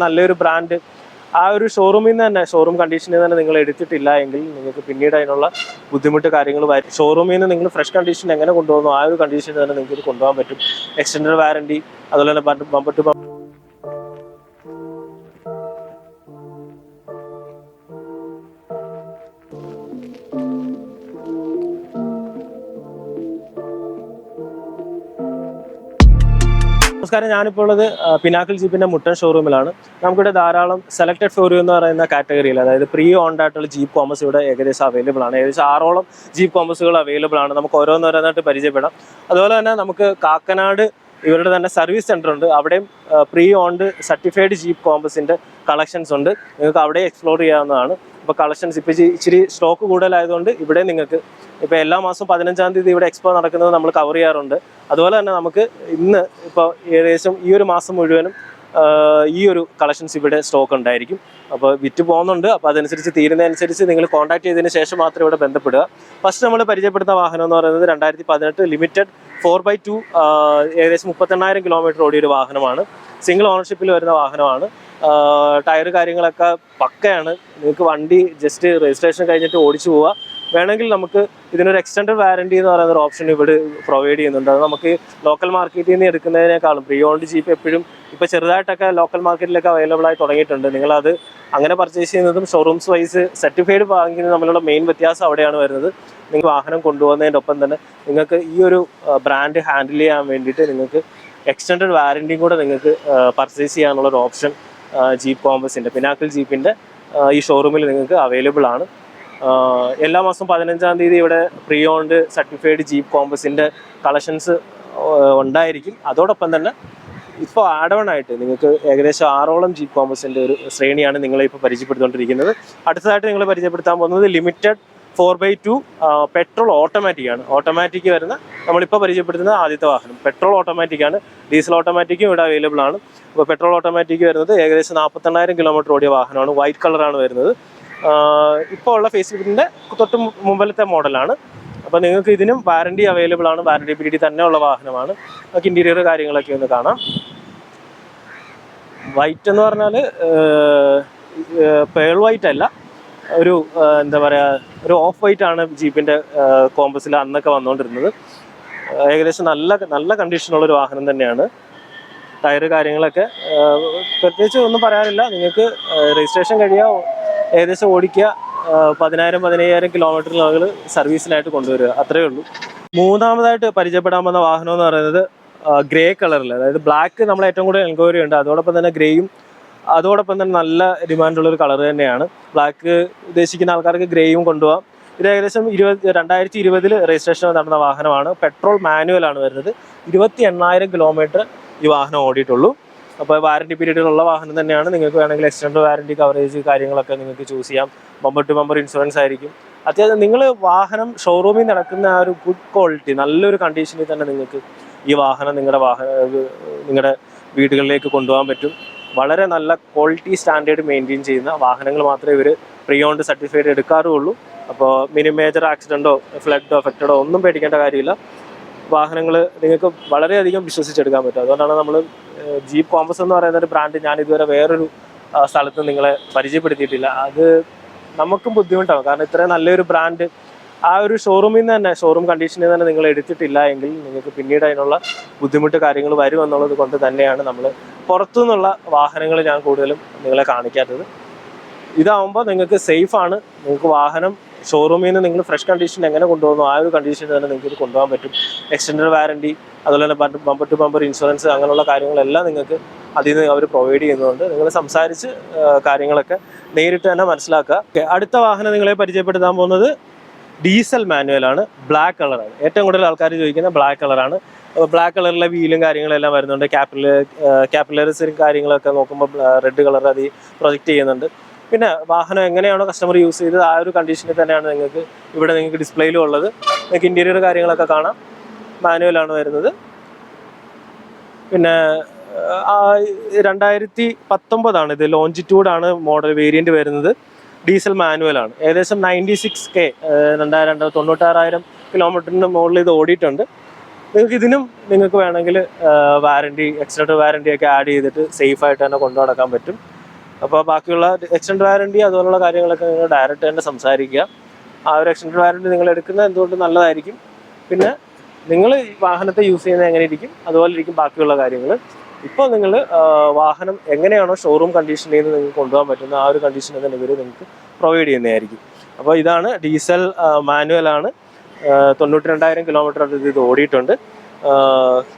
നല്ലൊരു ബ്രാൻഡ് ആ ഒരു ഷോറൂമിൽ നിന്ന് തന്നെ ഷോറൂം കണ്ടീഷനിൽ തന്നെ നിങ്ങൾ എടുത്തിട്ടില്ല എങ്കിൽ നിങ്ങൾക്ക് പിന്നീട് അതിനുള്ള ബുദ്ധിമുട്ട് കാര്യങ്ങൾ വരും. ഷോറൂമിൽ നിന്ന് നിങ്ങൾ ഫ്രഷ് കണ്ടീഷൻ എങ്ങനെ കൊണ്ടുപോകുന്നു ആ ഒരു കണ്ടീഷനിൽ തന്നെ നിങ്ങൾക്ക് കൊണ്ടുപോകാൻ പറ്റും. എക്സ്റ്റൻഡഡ് വാറണ്ടി, അതുപോലെ തന്നെ ബമ്പർ ടു ബമ്പർ. നമസ്കാരം, ഞാനിപ്പോൾ ഉള്ളത് പിനാക്കിൾ ജീപ്പിന്റെ മുട്ടൻ ഷോറൂമിലാണ്. നമുക്കിവിടെ ധാരാളം സെലക്ടഡ് ഫോർ യു എന്ന് പറയുന്ന കാറ്റഗറിയിൽ, അതായത് പ്രീ ഓൺഡ് ആയിട്ടുള്ള ജീപ്പ് കോമേഴ്സ് ഇവിടെ ഏകദേശം അവൈലബിൾ ആണ്. ഏകദേശം 6ഓളം ജീപ്പ് കോമേഴ്സുകൾ അവൈലബിൾ ആണ്. നമുക്ക് ഓരോന്നോരോന്നായിട്ട് പരിചയപ്പെടാം. അതുപോലെ തന്നെ നമുക്ക് കാക്കനാട് ഇവരുടെ തന്നെ സർവീസ് സെന്റർ ഉണ്ട്. അവിടെയും പ്രീ ഓൺഡ് സർട്ടിഫൈഡ് ജീപ്പ് കോമേഴ്സിന്റെ കളക്ഷൻസ് ഉണ്ട്. നിങ്ങൾക്ക് അവിടെ എക്സ്പ്ലോർ ചെയ്യാവുന്നതാണ്. ഇപ്പോൾ കളക്ഷൻസ് ഇപ്പോൾ ഇച്ചിരി സ്റ്റോക്ക് കൂടുതലായതുകൊണ്ട് ഇവിടെ നിങ്ങൾക്ക് ഇപ്പോൾ എല്ലാ മാസവും 15-ാം തീയതി ഇവിടെ എക്സ്പോ നടക്കുന്നത് നമ്മൾ കവർ ചെയ്യാറുണ്ട്. അതുപോലെ തന്നെ നമുക്ക് ഇന്ന് ഇപ്പോൾ ഏകദേശം ഈ ഒരു മാസം മുഴുവനും ഈ ഒരു കളക്ഷൻസ് ഇവിടെ സ്റ്റോക്ക് ഉണ്ടായിരിക്കും. അപ്പോൾ വിറ്റ് പോകുന്നുണ്ട്. അപ്പോൾ അതനുസരിച്ച് തീരുന്നതനുസരിച്ച് നിങ്ങൾ കോൺടാക്ട് ചെയ്തതിന് ശേഷം മാത്രം ഇവിടെ ബന്ധപ്പെടുക. ഫസ്റ്റ് നമ്മൾ പരിചയപ്പെടുന്ന വാഹനം എന്ന് പറയുന്നത് 2018 ലിമിറ്റഡ് 4x2 ഏകദേശം 38,000 കിലോമീറ്റർ ഓടിയൊരു വാഹനമാണ്. സിംഗിൾ ഓണർഷിപ്പിൽ വരുന്ന വാഹനമാണ്. ടയർ കാര്യങ്ങളൊക്കെ പക്കയാണ്. നിങ്ങൾക്ക് വണ്ടി ജസ്റ്റ് രജിസ്ട്രേഷൻ കഴിഞ്ഞിട്ട് ഓടിച്ചു പോവുക. വേണമെങ്കിൽ നമുക്ക് ഇതിനൊരു എക്സ്റ്റൻഡഡ് വാറണ്ടി എന്ന് പറയുന്ന ഒരു ഓപ്ഷൻ ഇവിടെ പ്രൊവൈഡ് ചെയ്യുന്നുണ്ട്. അത് നമുക്ക് ലോക്കൽ മാർക്കറ്റിൽ നിന്ന് എടുക്കുന്നതിനേക്കാളും പ്രീ ഓൺഡ് ജീപ്പ് എപ്പോഴും ഇപ്പോൾ ചെറുതായിട്ടൊക്കെ ലോക്കൽ മാർക്കറ്റിലൊക്കെ അവൈലബിൾ ആയി തുടങ്ങിയിട്ടുണ്ട്. നിങ്ങളത് അങ്ങനെ പർച്ചേസ് ചെയ്യുന്നതും ഷോറൂംസ് വൈസ് സർട്ടിഫൈഡ് വാങ്ങുന്നതും തമ്മിലുള്ള മെയിൻ വ്യത്യാസം അവിടെയാണ് വരുന്നത്. നിങ്ങൾ വാഹനം കൊണ്ടുപോകുന്നതിൻ്റെ ഒപ്പം തന്നെ നിങ്ങൾക്ക് ഈ ഒരു ബ്രാൻഡ് ഹാൻഡിൽ ചെയ്യാൻ വേണ്ടിയിട്ട് നിങ്ങൾക്ക് എക്സ്റ്റൻഡഡ് വാറണ്ടിയും കൂടെ നിങ്ങൾക്ക് പർച്ചേസ് ചെയ്യാനുള്ളൊരു ഓപ്ഷൻ ജീപ്പ് കോമേഴ്സിൻ്റെ പിനാക്കിൾ ജീപ്പിൻ്റെ ഈ ഷോറൂമിൽ നിങ്ങൾക്ക് അവൈലബിൾ ആണ്. എല്ലാ മാസവും 15-ാം തീയതി ഇവിടെ പ്രീ ഓൺഡ് സർട്ടിഫൈഡ് ജീപ്പ് കോമേഴ്സിൻ്റെ കളക്ഷൻസ് ഉണ്ടായിരിക്കും. അതോടൊപ്പം തന്നെ ഇപ്പോൾ ആഡ് ഓൺ ആയിട്ട് നിങ്ങൾക്ക് ഏകദേശം 6ഓളം ജീപ്പ് കോമേഴ്സിൻ്റെ ഒരു ശ്രേണിയാണ് നിങ്ങളെ ഇപ്പോൾ പരിചയപ്പെടുത്തിക്കൊണ്ടിരിക്കുന്നത്. അടുത്തതായിട്ട് നിങ്ങൾ പരിചയപ്പെടുത്താൻ പോകുന്നത് ലിമിറ്റഡ് 4x2 പെട്രോൾ ഓട്ടോമാറ്റിക്കാണ്. ഓട്ടോമാറ്റിക് വരുന്ന നമ്മളിപ്പോൾ പരിചയപ്പെടുത്തുന്ന ആദ്യത്തെ വാഹനം പെട്രോൾ ഓട്ടോമാറ്റിക്കാണ്. ഡീസൽ ഓട്ടോമാറ്റിക്കും ഇവിടെ അവൈലബിൾ ആണ്. അപ്പോൾ പെട്രോൾ ഓട്ടോമാറ്റിക് വരുന്നത് ഏകദേശം 48,000 കിലോമീറ്റർ ഓടിയ വാഹനമാണ്. വൈറ്റ് കളറാണ് വരുന്നത്. ഇപ്പോൾ ഉള്ള ഫേസ്ബുക്കിൻ്റെ തൊട്ട് മുമ്പിലത്തെ മോഡലാണ്. അപ്പോൾ നിങ്ങൾക്ക് ഇതിനും വാറണ്ടി അവൈലബിൾ ആണ്. വാറണ്ടി പീരീഡ് തന്നെ ഉള്ള വാഹനമാണ്. നമുക്ക് ഇൻറ്റീരിയർ കാര്യങ്ങളൊക്കെ ഒന്ന് കാണാം. വൈറ്റ് എന്ന് പറഞ്ഞാൽ പേൾ വൈറ്റ് അല്ല, ഒരു എന്താ പറയുക, ഒരു ഓഫ് വൈറ്റ് ആണ് ജീപ്പിൻ്റെ കോമ്പസിൽ അന്നൊക്കെ വന്നുകൊണ്ടിരുന്നത്. ഏകദേശം നല്ല കണ്ടീഷനുള്ളൊരു വാഹനം തന്നെയാണ്. ടയർ കാര്യങ്ങളൊക്കെ പ്രത്യേകിച്ച് ഒന്നും പറയാനില്ല. നിങ്ങൾക്ക് രജിസ്ട്രേഷൻ കഴിയുക, ഏകദേശം ഓടിക്കുക, 10,000-15,000 കിലോമീറ്ററിൽ സർവീസിനായിട്ട് കൊണ്ടുവരിക, അത്രയേ ഉള്ളൂ. മൂന്നാമതായിട്ട് പരിചയപ്പെടാൻ വന്ന വാഹനം എന്ന് പറയുന്നത് ഗ്രേ കളറിൽ, അതായത് ബ്ലാക്ക് നമ്മൾ ഏറ്റവും കൂടുതൽ എൻക്വയറി ഉണ്ട്. അതോടൊപ്പം തന്നെ ഗ്രേയും അതോടൊപ്പം തന്നെ നല്ല ഡിമാൻഡുള്ളൊരു കളർ തന്നെയാണ്. ബ്ലാക്ക് ഉദ്ദേശിക്കുന്ന ആൾക്കാർക്ക് ഗ്രേയും കൊണ്ടുപോകാം. ഇത് ഏകദേശം 2020 രജിസ്ട്രേഷൻ നടന്ന വാഹനമാണ്. പെട്രോൾ മാനുവലാണ് വരുന്നത്. 28,000 കിലോമീറ്റർ ഈ വാഹനം ഓടിയിട്ടുള്ളൂ. അപ്പോൾ വാറണ്ടി പീരീഡിലുള്ള വാഹനം തന്നെയാണ്. നിങ്ങൾക്ക് വേണമെങ്കിൽ എക്സ്റ്റൻഡ് വാറണ്ടി കവറേജ് കാര്യങ്ങളൊക്കെ നിങ്ങൾക്ക് ചൂസ് ചെയ്യാം. ബമ്പർ ടു ബമ്പർ ഇൻഷുറൻസ് ആയിരിക്കും. അത്യാവശ്യം നിങ്ങൾ വാഹനം ഷോറൂമിൽ നടക്കുന്ന ആ ഒരു ഗുഡ് ക്വാളിറ്റി, നല്ലൊരു കണ്ടീഷനിൽ തന്നെ നിങ്ങൾക്ക് ഈ വാഹനം നിങ്ങളുടെ വീടുകളിലേക്ക് കൊണ്ടുപോകാൻ പറ്റും. വളരെ നല്ല ക്വാളിറ്റി സ്റ്റാൻഡേർഡ് മെയിൻറ്റെയിൻ ചെയ്യുന്ന വാഹനങ്ങൾ മാത്രമേ ഇവർ പ്രീ ഓൺഡ് സർട്ടിഫൈഡ് എടുക്കാറുള്ളൂ. അപ്പോൾ മേജർ ആക്സിഡൻറ്റോ ഫ്ലഡോ എഫക്റ്റഡോ ഒന്നും പേടിക്കേണ്ട കാര്യമില്ല. വാഹനങ്ങൾ നിങ്ങൾക്ക് വളരെയധികം വിശ്വസിച്ചെടുക്കാൻ പറ്റും. അതുകൊണ്ടാണ് നമ്മൾ ജീപ്പ് കോമേഴ്സ് എന്ന് പറയുന്ന ഒരു ബ്രാൻഡ് ഞാൻ ഇതുവരെ വേറൊരു സ്ഥലത്ത് നിങ്ങളെ പരിചയപ്പെടുത്തിയിട്ടില്ല. അത് നമുക്കും ബുദ്ധിമുട്ടാവും. കാരണം ഇത്രയും നല്ലൊരു ബ്രാൻഡ് ആ ഒരു ഷോറൂമിൽ നിന്ന് തന്നെ, ഷോറൂം കണ്ടീഷനിൽ തന്നെ നിങ്ങൾ എടുത്തിട്ടില്ല എങ്കിൽ നിങ്ങൾക്ക് പിന്നീട് അതിനുള്ള ബുദ്ധിമുട്ട് കാര്യങ്ങൾ വരും എന്നുള്ളത് കൊണ്ട് തന്നെയാണ് നമ്മൾ പുറത്തുനിന്നുള്ള വാഹനങ്ങൾ ഞാൻ കൂടുതലും നിങ്ങളെ കാണിക്കാത്തത്. ഇതാവുമ്പോൾ നിങ്ങൾക്ക് സേഫാണ്. നിങ്ങൾക്ക് വാഹനം ഷോറൂമിൽ നിന്ന് നിങ്ങൾ ഫ്രഷ് കണ്ടീഷൻ എങ്ങനെ കൊണ്ടുപോകുന്നു ആ ഒരു കണ്ടീഷനിൽ തന്നെ നിങ്ങൾക്ക് ഇത് കൊണ്ടുപോകാൻ പറ്റും. എക്സ്റ്റൻഡഡ് വാറണ്ടി, അതുപോലെ തന്നെ ബമ്പർ ടു ബമ്പർ ഇൻഷുറൻസ്, അങ്ങനെയുള്ള കാര്യങ്ങളെല്ലാം നിങ്ങൾക്ക് അതിൽ നിന്ന് അവർ പ്രൊവൈഡ് ചെയ്യുന്നതുകൊണ്ട് നിങ്ങൾ സംസാരിച്ച് കാര്യങ്ങളൊക്കെ നേരിട്ട് തന്നെ മനസ്സിലാക്കുക. അടുത്ത വാഹനം നിങ്ങളെ പരിചയപ്പെടുത്താൻ പോകുന്നത് ഡീസൽ മാനുവലാണ്. ബ്ലാക്ക് കളറാണ്. ഏറ്റവും കൂടുതൽ ആൾക്കാർ ചോദിക്കുന്ന ബ്ലാക്ക് കളറാണ്. ബ്ലാക്ക് കളറിലെ വീലും കാര്യങ്ങളെല്ലാം വരുന്നുണ്ട്. ക്യാപ്പിലറീസും കാര്യങ്ങളൊക്കെ നോക്കുമ്പോൾ റെഡ് കളർ അത് പ്രൊജക്റ്റ് ചെയ്യുന്നുണ്ട്. പിന്നെ വാഹനം എങ്ങനെയാണോ കസ്റ്റമർ യൂസ് ചെയ്തത് ആ ഒരു കണ്ടീഷനിൽ തന്നെയാണ് നിങ്ങൾക്ക് ഡിസ്പ്ലേയിലും ഉള്ളത്. നിങ്ങൾക്ക് ഇൻറ്റീരിയർ കാര്യങ്ങളൊക്കെ കാണാം. മാനുവലാണ് വരുന്നത്. പിന്നെ 2019 ഇത് ലോഞ്ചിറ്റ്യൂഡാണ് മോഡൽ വേരിയൻറ്റ് വരുന്നത്. ഡീസൽ മാനുവലാണ്. ഏകദേശം 96K 96,000 കിലോമീറ്ററിന് മുകളിൽ ഇത് ഓടിയിട്ടുണ്ട്. നിങ്ങൾക്ക് ഇതിനും നിങ്ങൾക്ക് വേണമെങ്കിൽ വാറണ്ടി, എക്സ്റ്റൻഡ് വാറണ്ടി ഒക്കെ ആഡ് ചെയ്തിട്ട് സേഫ് ആയിട്ട് തന്നെ കൊണ്ടു നടക്കാൻ പറ്റും. അപ്പോൾ ബാക്കിയുള്ള എക്സ്റ്റൻഡ് വാറണ്ടി അതുപോലുള്ള കാര്യങ്ങളൊക്കെ നിങ്ങൾ ഡയറക്റ്റ് തന്നെ സംസാരിക്കുക. ആ ഒരു എക്സ്റ്റൻഡ് വാറണ്ടി നിങ്ങൾ എടുക്കുന്നത് എന്തുകൊണ്ട് നല്ലതായിരിക്കും. പിന്നെ നിങ്ങൾ വാഹനത്തെ യൂസ് ചെയ്യുന്നത് എങ്ങനെ ഇരിക്കും അതുപോലെ ഇരിക്കും ബാക്കിയുള്ള കാര്യങ്ങൾ. ഇപ്പോൾ നിങ്ങൾ വാഹനം എങ്ങനെയാണോ ഷോറൂം കണ്ടീഷനിൽ നിന്ന് നിങ്ങൾക്ക് കൊണ്ടുപോകാൻ പറ്റുന്ന ആ ഒരു കണ്ടീഷനിൽ തന്നെ ഇവർ നിങ്ങൾക്ക് പ്രൊവൈഡ് ചെയ്യുന്നതായിരിക്കും. അപ്പോൾ ഇതാണ് ഡീസൽ മാനുവലാണ്. 92,000 കിലോമീറ്റർ ഇത് ഓടിയിട്ടുണ്ട്.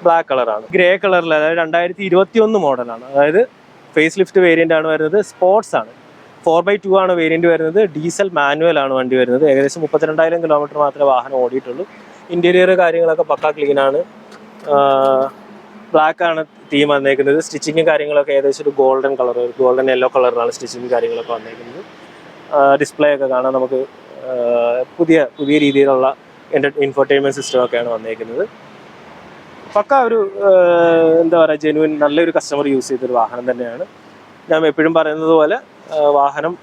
ബ്ലാക്ക് കളറാണ്. ഗ്രേ കളറിൽ, അതായത് 2021 മോഡലാണ്. അതായത് ഫേസ് ലിഫ്റ്റ് വേരിയൻ്റ് ആണ് വരുന്നത്. സ്പോർട്സ് ആണ്. 4x2 ആണ് വേരിയൻറ്റ് വരുന്നത്. ഡീസൽ മാനുവൽ ആണ് വണ്ടി വരുന്നത്. ഏകദേശം 32,000 കിലോമീറ്റർ മാത്രമേ വാഹനം ഓടിയിട്ടുള്ളൂ. ഇൻറ്റീരിയർ കാര്യങ്ങളൊക്കെ പക്കാ ക്ലീനാണ്. ബ്ലാക്ക് ആണ് തീം വന്നേക്കുന്നത്. സ്റ്റിച്ചിങ്ങും കാര്യങ്ങളൊക്കെ ഏകദേശം ഒരു ഗോൾഡൻ യെല്ലോ കളറിലാണ് സ്റ്റിച്ചിങ്ങും കാര്യങ്ങളൊക്കെ വന്നേക്കുന്നത്. ഡിസ്പ്ലേ ഒക്കെ കാണാൻ നമുക്ക് പുതിയ രീതിയിലുള്ള ഇൻഫോർടൈൻമെൻറ്റ് സിസ്റ്റമൊക്കെയാണ് വന്നേക്കുന്നത്. പക്ക ഒരു എന്താ പറയുക, ജെനുവിൻ നല്ലൊരു കസ്റ്റമർ യൂസ് ചെയ്തൊരു വാഹനം തന്നെയാണ്. ഞാൻ എപ്പോഴും പറയുന്നത് പോലെ വാഹനം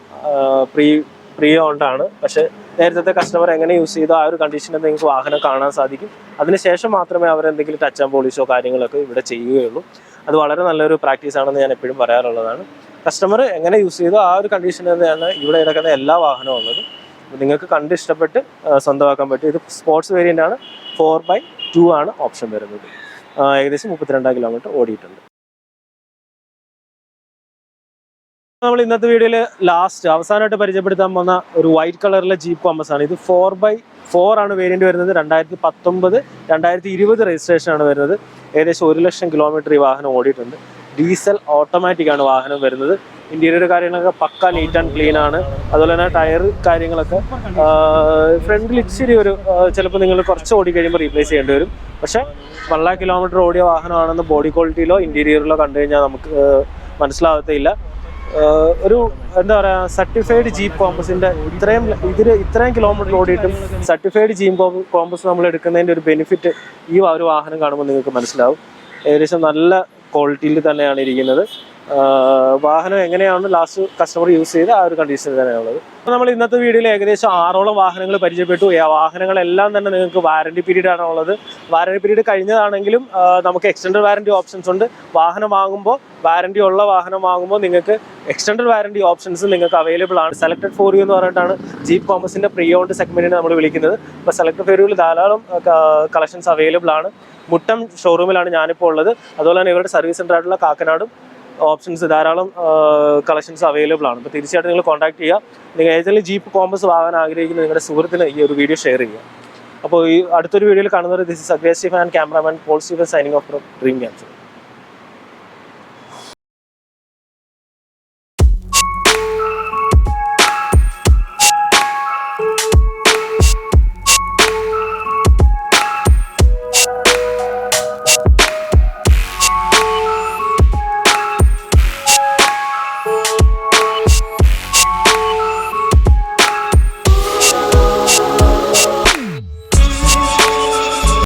പ്രീ ഓൺഡാണ്. പക്ഷേ നേരത്തെ കസ്റ്റമർ എങ്ങനെ യൂസ് ചെയ്തോ ആ ഒരു കണ്ടീഷനിൽ നിങ്ങൾക്ക് വാഹനം കാണാൻ സാധിക്കും. അതിനുശേഷം മാത്രമേ അവരെന്തെങ്കിലും ടച്ച് ആൻഡ് പോളിഷോ കാര്യങ്ങളൊക്കെ ഇവിടെ ചെയ്യുകയുള്ളൂ. അത് വളരെ നല്ലൊരു പ്രാക്ടീസ് ആണെന്ന് ഞാൻ എപ്പോഴും പറയാറുള്ളതാണ്. കസ്റ്റമർ എങ്ങനെ യൂസ് ചെയ്തോ ആ ഒരു കണ്ടീഷനിൽ തന്നെയാണ് ഇവിടെ ഇറക്കുന്ന എല്ലാ വാഹനവും ഉള്ളത്. നിങ്ങൾക്ക് കണ്ട് ഇഷ്ടപ്പെട്ട് സ്വന്തമാക്കാൻ പറ്റും. ഇത് സ്പോർട്സ് വേരിയൻ്റ് ആണ്. 4x2 ആണ് ഓപ്ഷൻ വരുന്നത്. ഏകദേശം 32 കിലോമീറ്റർ ഓടിയിട്ടുണ്ട്. നമ്മൾ ഇന്നത്തെ വീഡിയോയിൽ അവസാനമായിട്ട് പരിചയപ്പെടുത്താൻ പോകുന്ന ഒരു വൈറ്റ് കളറിലെ ജീപ്പ് കോമ്പസ് ആണ്. ഇത് 4x4 ആണ് വേരിയന്റ് വരുന്നത്. 2019, 2020 രജിസ്ട്രേഷൻ ആണ് വരുന്നത്. ഏകദേശം 1 ലക്ഷം കിലോമീറ്റർ ഈ വാഹനം ഓടിയിട്ടുണ്ട്. ഡീസൽ ഓട്ടോമാറ്റിക് ആണ് വാഹനം വരുന്നത്. ഇന്റീരിയർ കാര്യങ്ങളൊക്കെ പക്ക നീറ്റ് ആൻഡ് ക്ലീൻ ആണ്. അതുപോലെ തന്നെ ടയർ കാര്യങ്ങളൊക്കെ ഫ്രണ്ടിൽ ഇച്ചിരി ഒരു ചിലപ്പോൾ നിങ്ങൾ കുറച്ച് ഓടി കഴിയുമ്പോൾ റീപ്ലേസ് ചെയ്യേണ്ടി വരും. പക്ഷേ 1 ലക്ഷം കിലോമീറ്റർ ഓടിയ വാഹനമാണെന്ന് ബോഡി ക്വാളിറ്റിയിലോ ഇന്റീരിയറിലോ കണ്ടു കഴിഞ്ഞാൽ നമുക്ക് മനസ്സിലാവത്തില്ല. ഒരു എന്താ പറയുക, സർട്ടിഫൈഡ് ജീപ്പ് കോമ്പസിൻ്റെ ഇത്രയും കിലോമീറ്റർ ഓടിയിട്ടും സർട്ടിഫൈഡ് ജീപ്പ് കോമ്പസ് നമ്മൾ എടുക്കുന്നതിൻ്റെ ഒരു ബെനിഫിറ്റ് ഈ ഒരു വാഹനം കാണുമ്പോൾ നിങ്ങൾക്ക് മനസ്സിലാവും. ഏകദേശം നല്ല ക്വാളിറ്റിയിൽ തന്നെയാണ് ഇരിക്കുന്നത്. വാഹനം എങ്ങനെയാണ് ലാസ്റ്റ് കസ്റ്റമർ യൂസ് ചെയ്ത് ആ ഒരു കണ്ടീഷനിൽ തന്നെയാണുള്ളത്. അപ്പോൾ നമ്മൾ ഇന്നത്തെ വീഡിയോയിൽ ഏകദേശം 6ഓളം വാഹനങ്ങൾ പരിചയപ്പെട്ടു. ആ വാഹനങ്ങളെല്ലാം തന്നെ നിങ്ങൾക്ക് വാറണ്ടി പീരീഡ് ആണുള്ളത്. വാറണ്ടി പീരീഡ് കഴിഞ്ഞതാണെങ്കിലും നമുക്ക് എക്സ്റ്റൻഡ് വാറണ്ടി ഓപ്ഷൻസ് ഉണ്ട്. വാഹനം വാങ്ങുമ്പോൾ വാറണ്ടി ഉള്ള വാഹനം വാങ്ങുമ്പോൾ നിങ്ങൾക്ക് എക്സ്റ്റൻഡ് വാറണ്ടി ഓപ്ഷൻസ് നിങ്ങൾക്ക് അവൈലബിൾ ആണ്. സെലക്ടഡ് ഫോർ യു എന്ന് പറഞ്ഞിട്ടാണ് ജീപ്പ് കോമ്പസിൻ്റെ പ്രീ ഓൺഡ് സെഗ്മെന്റിനെ നമ്മൾ വിളിക്കുന്നത്. അപ്പോൾ സെലക്ടഡ് ഫോർ യുവിൽ ധാരാളം കളക്ഷൻസ് അവൈലബിൾ ആണ്. മുട്ടം ഷോറൂമിലാണ് ഞാനിപ്പോൾ ഉള്ളത്. അതുപോലെ തന്നെ ഇവരുടെ സർവീസ് സെൻ്റർ ആയിട്ടുള്ള കാക്കനാടും ഓപ്ഷൻസ് ധാരാളം കളക്ഷൻസ് അവൈലബിൾ ആണ്. അപ്പോൾ തീർച്ചയായിട്ടും നിങ്ങൾ കോൺടാക്ട് ചെയ്യുക. നിങ്ങൾ ഏതെങ്കിലും ജീപ്പ് കോമ്പസ് വാങ്ങാൻ ആഗ്രഹിക്കുന്ന നിങ്ങളുടെ സുഹൃത്തിന് ഈ ഒരു വീഡിയോ ഷെയർ ചെയ്യുക. അപ്പോൾ ഈ അടുത്തൊരു വീഡിയോയിൽ കാണുന്നത് this is aggressive and cameraman Paul Steven signing off from Dream capture.